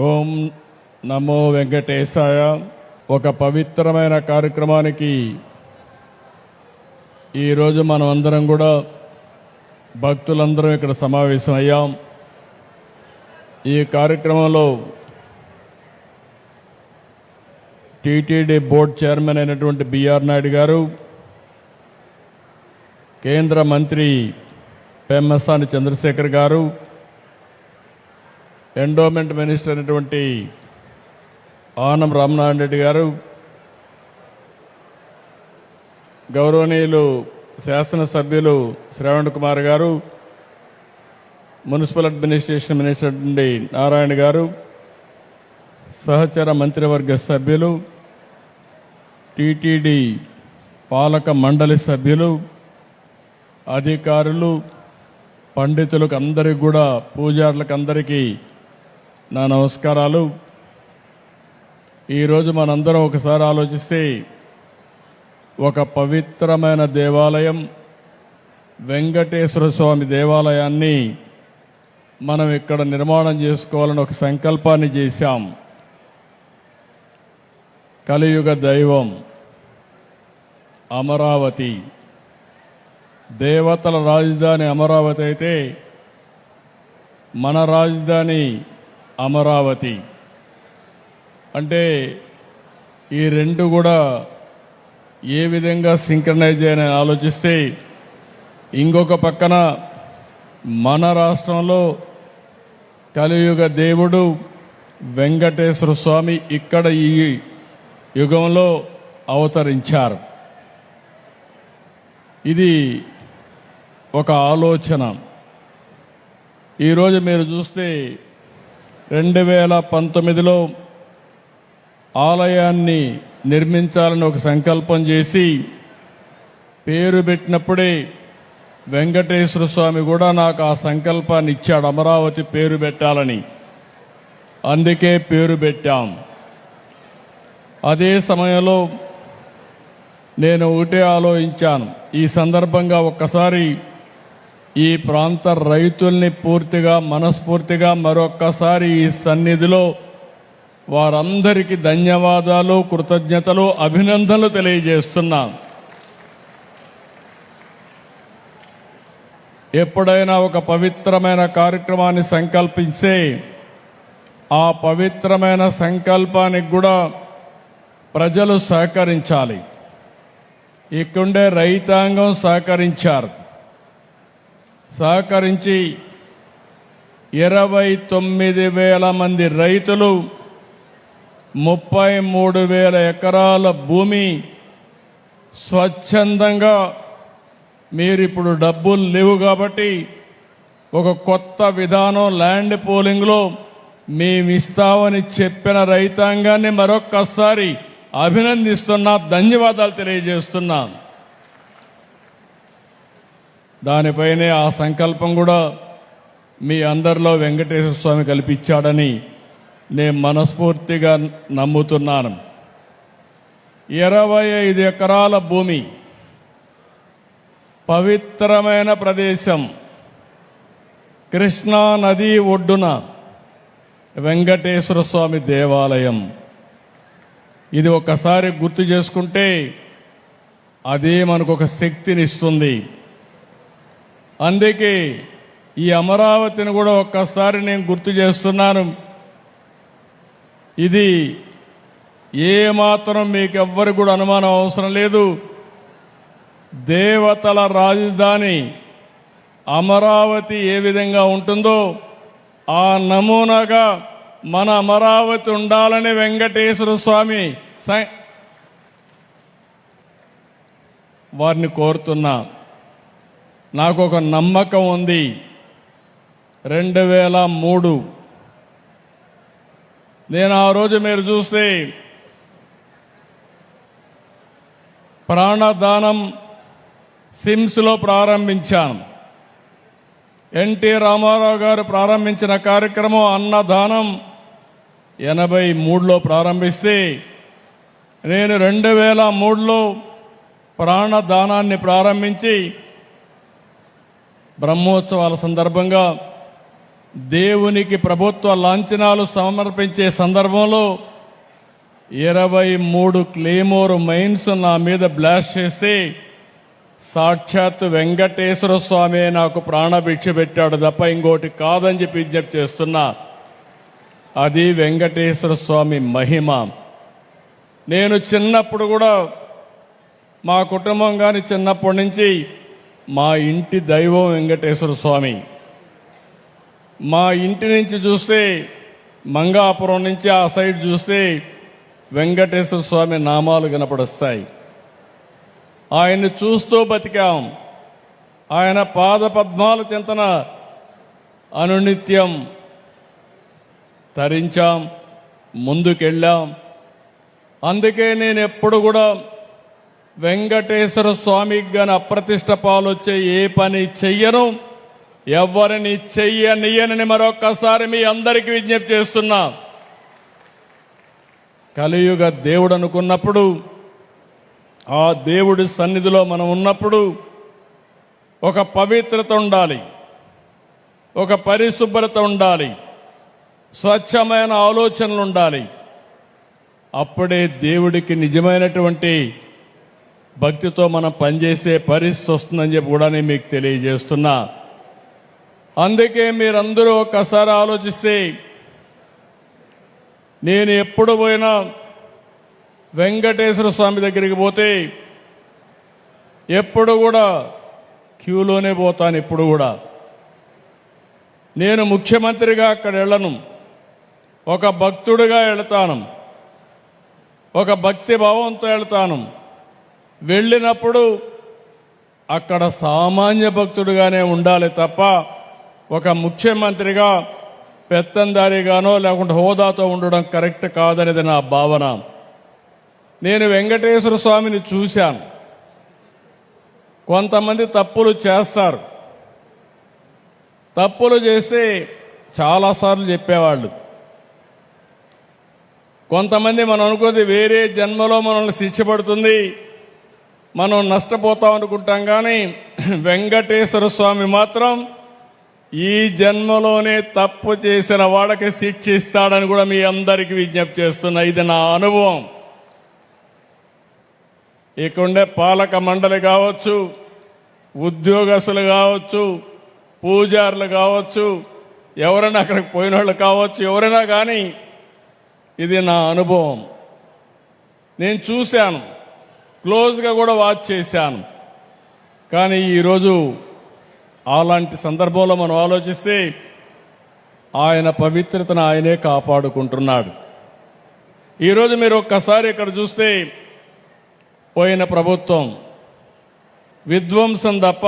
ఓం నమో వెంకటేశాయ. ఒక పవిత్రమైన కార్యక్రమానికి ఈరోజు మనం అందరం కూడా భక్తులందరం ఇక్కడ సమావేశమయ్యాం. ఈ కార్యక్రమంలో టీటీడీ బోర్డు చైర్మన్ అయినటువంటి బిఆర్ నాయుడు గారు, కేంద్ర మంత్రి పెమ్మసాని చంద్రశేఖర్ గారు, ఎండోమెంట్ మినిస్టర్ అయినటువంటి ఆనం రామనారాయణ రెడ్డి గారు, గౌరవనీయులు శాసనసభ్యులు శ్రావణ్ కుమార్ గారు, మున్సిపల్ అడ్మినిస్ట్రేషన్ మినిస్టర్ నుండి నారాయణ గారు, సహచర మంత్రివర్గ సభ్యులు, టీటీడీ పాలక మండలి సభ్యులు, అధికారులు, పండితులకు అందరికీ కూడా, పూజారులకు అందరికీ నా నమస్కారాలు. ఈరోజు మనందరం ఒకసారి ఆలోచిస్తే ఒక పవిత్రమైన దేవాలయం వెంకటేశ్వర స్వామి దేవాలయాన్ని మనం ఇక్కడ నిర్మాణం చేసుకోవాలని ఒక సంకల్పాన్ని చేశాం. కలియుగ దైవం అమరావతి, దేవతల రాజధాని అమరావతి అయితే మన రాజధాని అమరావతి. అంటే ఈ రెండు కూడా ఏ విధంగా సింక్రనైజ్ అయ్యాయని ఆలోచిస్తే, ఇంకొక పక్కన మన రాష్ట్రంలో కలియుగ దేవుడు వెంకటేశ్వర స్వామి ఇక్కడ ఈ యుగంలో అవతరించారు. ఇది ఒక ఆలోచన. ఈరోజు మీరు చూస్తే 2019లో ఆలయాన్ని నిర్మించాలని ఒక సంకల్పం చేసి పేరు పెట్టినప్పుడే వెంకటేశ్వర స్వామి కూడా నాకు ఆ సంకల్పాన్ని ఇచ్చాడు, అమరావతి పేరు పెట్టాలని. అందుకే పేరు పెట్టాం. అదే సమయంలో నేను ఒకటే ఆలోచించాను, ఈ సందర్భంగా ఒక్కసారి ఈ ప్రాంత రైతుల్ని పూర్తిగా మనస్ఫూర్తిగా మరొక్కసారి ఈ సన్నిధిలో వారందరికీ ధన్యవాదాలు, కృతజ్ఞతలు, అభినందనలు తెలియజేస్తున్నాను. ఎప్పుడైనా ఒక పవిత్రమైన కార్యక్రమాన్ని సంకల్పించే ఆ పవిత్రమైన సంకల్పానికి కూడా ప్రజలు సహకరించాలి. ఇక్కడుండే రైతాంగం సహకరించి 29,000 మంది రైతులు 33,000 ఎకరాల భూమి స్వచ్ఛందంగా, మీరిప్పుడు డబ్బులు లేవు కాబట్టి ఒక కొత్త విధానం ల్యాండ్ పూలింగ్లో మేమిస్తామని చెప్పిన రైతాంగాన్ని మరొక్కసారి అభినందిస్తున్నా, ధన్యవాదాలు తెలియజేస్తున్నా. దానిపైనే ఆ సంకల్పం కూడా మీ అందరిలో వెంకటేశ్వర స్వామి కల్పించాడని నేను మనస్ఫూర్తిగా నమ్ముతున్నాను. 25 ఎకరాల భూమి, పవిత్రమైన ప్రదేశం, కృష్ణా నది ఒడ్డున వెంకటేశ్వర స్వామి దేవాలయం. ఇది ఒక్కసారి గుర్తు చేసుకుంటే అదే మనకు ఒక శక్తినిస్తుంది. అందుకే ఈ అమరావతిని కూడా ఒక్కసారి నేను గుర్తు చేస్తున్నాను. ఇది ఏమాత్రం మీకెవ్వరు కూడా అనుమానం అవసరం లేదు. దేవతల రాజధాని అమరావతి ఏ విధంగా ఉంటుందో ఆ నమూనాగా మన అమరావతి ఉండాలని వెంకటేశ్వర స్వామి వారిని కోరుతున్నా. నాకు ఒక నమ్మకం ఉంది. 2003 నేను ఆ రోజు మీరు చూస్తే ప్రాణదానం సిమ్స్లో ప్రారంభించాను. ఎన్టీ రామారావు గారు ప్రారంభించిన కార్యక్రమం అన్నదానం 83లో ప్రారంభిస్తే, నేను 2003లో ప్రాణదానాన్ని ప్రారంభించి బ్రహ్మోత్సవాల సందర్భంగా దేవునికి ప్రభుత్వ లాంఛనాలు సమర్పించే సందర్భంలో 23 క్లేమోర్ మైన్స్ నా మీద బ్లాస్ట్ చేస్తే సాక్షాత్ వెంకటేశ్వర స్వామి నాకు ప్రాణభిక్ష పెట్టాడు తప్ప ఇంకోటి కాదని చెప్పి విజ్ఞప్తి చేస్తున్నా. అది వెంకటేశ్వర స్వామి మహిమ. నేను చిన్నప్పుడు కూడా మా కుటుంబం కానీ చిన్నప్పటి నుంచి మా ఇంటి దైవం వెంకటేశ్వర స్వామి. మా ఇంటి నుంచి చూస్తే మంగాపురం నుంచి ఆ సైడ్ చూస్తే వెంకటేశ్వర స్వామి నామాలు కనపడొస్తాయి. ఆయన్ని చూస్తూ బతికాం. ఆయన పాద పద్మాల చింతన అనునిత్యం తరించాం, ముందుకెళ్ళాం. అందుకే నేను ఎప్పుడు కూడా వెంకటేశ్వర స్వామికి గాని అప్రతిష్ట పాలొచ్చే ఏ పని చెయ్యను, ఎవరిని చెయ్యనియనని మరొక్కసారి మీ అందరికీ విజ్ఞప్తి చేస్తున్నా. కలియుగ దేవుడు అనుకున్నప్పుడు, ఆ దేవుడి సన్నిధిలో మనం ఉన్నప్పుడు ఒక పవిత్రత ఉండాలి, ఒక పరిశుభ్రత ఉండాలి, స్వచ్ఛమైన ఆలోచనలు ఉండాలి. అప్పుడే దేవుడికి నిజమైనటువంటి భక్తితో మనం పనిచేసే పరిస్థితి వస్తుందని చెప్పి కూడా నేను మీకు తెలియజేస్తున్నా. అందుకే మీరందరూ ఒక్కసారి ఆలోచిస్తే, నేను ఎప్పుడు పోయినా వెంకటేశ్వర స్వామి దగ్గరికి పోతే ఎప్పుడు కూడా క్యూలోనే పోతాను. ఎప్పుడు కూడా నేను ముఖ్యమంత్రిగా అక్కడ వెళ్ళను, ఒక భక్తుడిగా వెళతాను, ఒక భక్తి భావంతో వెళ్తాను. వెళ్ళినప్పుడు అక్కడ సామాన్య భక్తుడిగానే ఉండాలి తప్ప ఒక ముఖ్యమంత్రిగా పెత్తందారిగానో లేకుంటే హోదాతో ఉండడం కరెక్ట్ కాదనేది నా భావన. నేను వెంకటేశ్వర స్వామిని చూశాను. కొంతమంది తప్పులు చేస్తారు. తప్పులు చేస్తే చాలాసార్లు చెప్పేవాళ్ళు. కొంతమంది మనం అనుకోది వేరే జన్మలో మనల్ని శిక్ష పడుతుంది, మనం నష్టపోతాం అనుకుంటాం. కానీ వెంకటేశ్వర స్వామి మాత్రం ఈ జన్మలోనే తప్పు చేసిన వాళ్ళకి శిక్ష ఇస్తాడని కూడా మీ అందరికీ విజ్ఞప్తి చేస్తున్నా. ఇది నా అనుభవం. ఇక్కడుండే పాలక మండలి కావచ్చు, ఉద్యోగస్తులు కావచ్చు, పూజారులు కావచ్చు, ఎవరైనా అక్కడికి పోయిన వాళ్ళు కావచ్చు, ఎవరైనా కానీ ఇది నా అనుభవం. నేను చూశాను, క్లోజ్గా కూడా వాచ్ చేశాను. కానీ ఈరోజు అలాంటి సందర్భంలో మనం ఆలోచిస్తే ఆయన పవిత్రతను ఆయనే కాపాడుకుంటున్నాడు. ఈరోజు మీరు ఒక్కసారి ఇక్కడ చూస్తే పోయిన ప్రభుత్వం విధ్వంసం తప్ప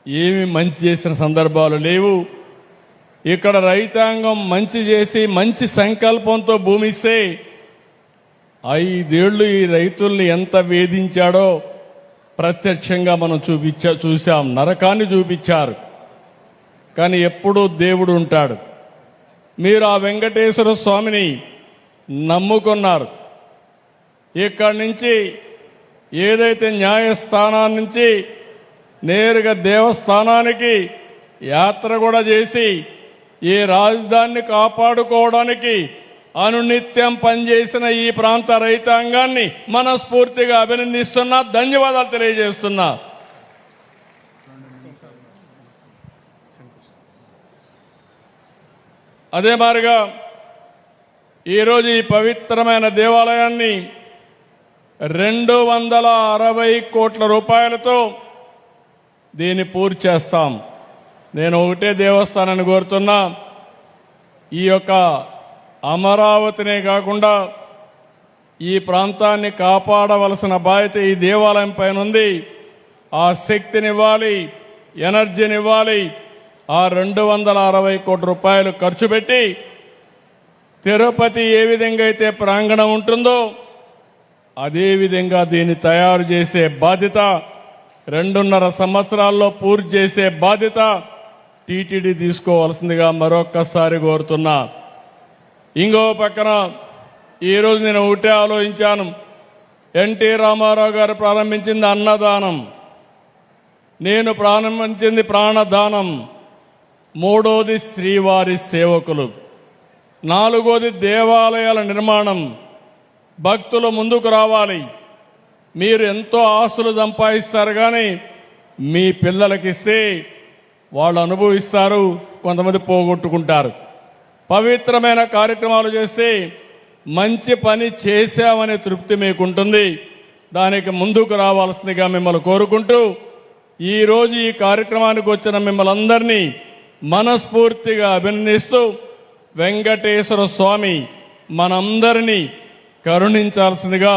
ఏమి మంచి చేసిన సందర్భాలు లేవు. ఇక్కడ రైతాంగం మంచి చేసి మంచి సంకల్పంతో భూమి ఇస్తే 5 ఏళ్లు ఈ రైతుల్ని ఎంత వేధించాడో ప్రత్యక్షంగా మనం చూశాం. నరకాన్ని చూపించారు. కానీ ఎప్పుడూ దేవుడు ఉంటాడు. మీరు ఆ వెంకటేశ్వర స్వామిని నమ్ముకున్నారు. ఇక్కడి నుంచి ఏదైతే న్యాయస్థానాన్ని నుంచి నేరుగా దేవస్థానానికి యాత్ర కూడా చేసి ఈ రాజధానిని కాపాడుకోవడానికి అనునిత్యం పనిచేసిన ఈ ప్రాంత రైతాంగాన్ని మనస్ఫూర్తిగా అభినందిస్తున్నా, ధన్యవాదాలు తెలియజేస్తున్నా. అదే మాదిరిగా ఈరోజు ఈ పవిత్రమైన దేవాలయాన్ని 260 కోట్ల రూపాయలతో దీన్ని పూర్తి చేస్తాం. నేను ఒకటే దేవస్థానాన్ని కోరుతున్నా, ఈ యొక్క అమరావతినే కాకుండా ఈ ప్రాంతాన్ని కాపాడవలసిన బాధ్యత ఈ దేవాలయం పైన ఉంది. ఆ శక్తినివ్వాలి, ఎనర్జీనివ్వాలి. ఆ 260 కోట్ల రూపాయలు ఖర్చు పెట్టి తిరుపతి ఏ విధంగా అయితే ప్రాంగణం ఉంటుందో అదే విధంగా దీన్ని తయారు చేసే బాధ్యత, 2.5 సంవత్సరాల్లో పూర్తి చేసే బాధ్యత టీటీడీ తీసుకోవాల్సిందిగా మరొక్కసారి కోరుతున్నా. ఇంకో పక్కన ఈరోజు నేను ఒకటే ఆలోచించాను. ఎన్టీ రామారావు గారు ప్రారంభించింది అన్నదానం, నేను ప్రారంభించింది ప్రాణదానం. మూడోది శ్రీవారి సేవకులు, నాలుగోది దేవాలయాల నిర్మాణం. భక్తులు ముందుకు రావాలి. మీరు ఎంతో ఆస్తులు సంపాదిస్తారు, కానీ మీ పిల్లలకిస్తే వాళ్ళు అనుభవిస్తారు, కొంతమంది పోగొట్టుకుంటారు. పవిత్రమైన కార్యక్రమాలు చేస్తే మంచి పని చేశామనే తృప్తి మీకుంటుంది. దానికి ముందుకు రావాల్సిందిగా మిమ్మల్ని కోరుకుంటూ, ఈరోజు ఈ కార్యక్రమానికి వచ్చిన మిమ్మల్ని అందరినీ మనస్ఫూర్తిగా అభినందిస్తూ, వెంకటేశ్వర స్వామి మనందరినీ కరుణించాల్సిందిగా,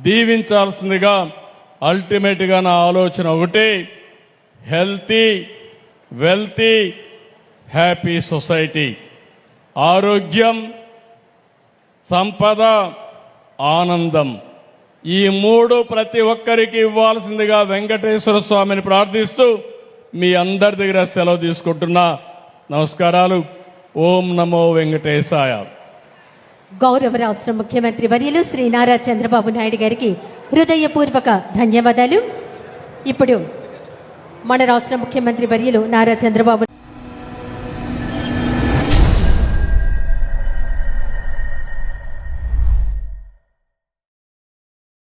దీవించాల్సిందిగా, అల్టిమేట్గా నా ఆలోచన ఒకటే, హెల్తీ, వెల్తీ, హ్యాపీ సొసైటీ. ఆరోగ్యం, సంపద, ఆనందం, ఈ మూడు ప్రతి ఒక్కరికి ఇవ్వాల్సిందిగా వెంకటేశ్వర స్వామిని ప్రార్థిస్తూ మీ అందరి దగ్గర సెలవు తీసుకుంటున్నా. నమస్కారాలు. ఓం నమో వెంకటేశాయ. గౌరవ రాష్ట్ర ముఖ్యమంత్రి వర్యులు శ్రీ నారా చంద్రబాబు నాయుడు గారికి హృదయపూర్వక ధన్యవాదాలు. ఇప్పుడు మన రాష్ట్ర ముఖ్యమంత్రి వర్యులు నారా చంద్రబాబు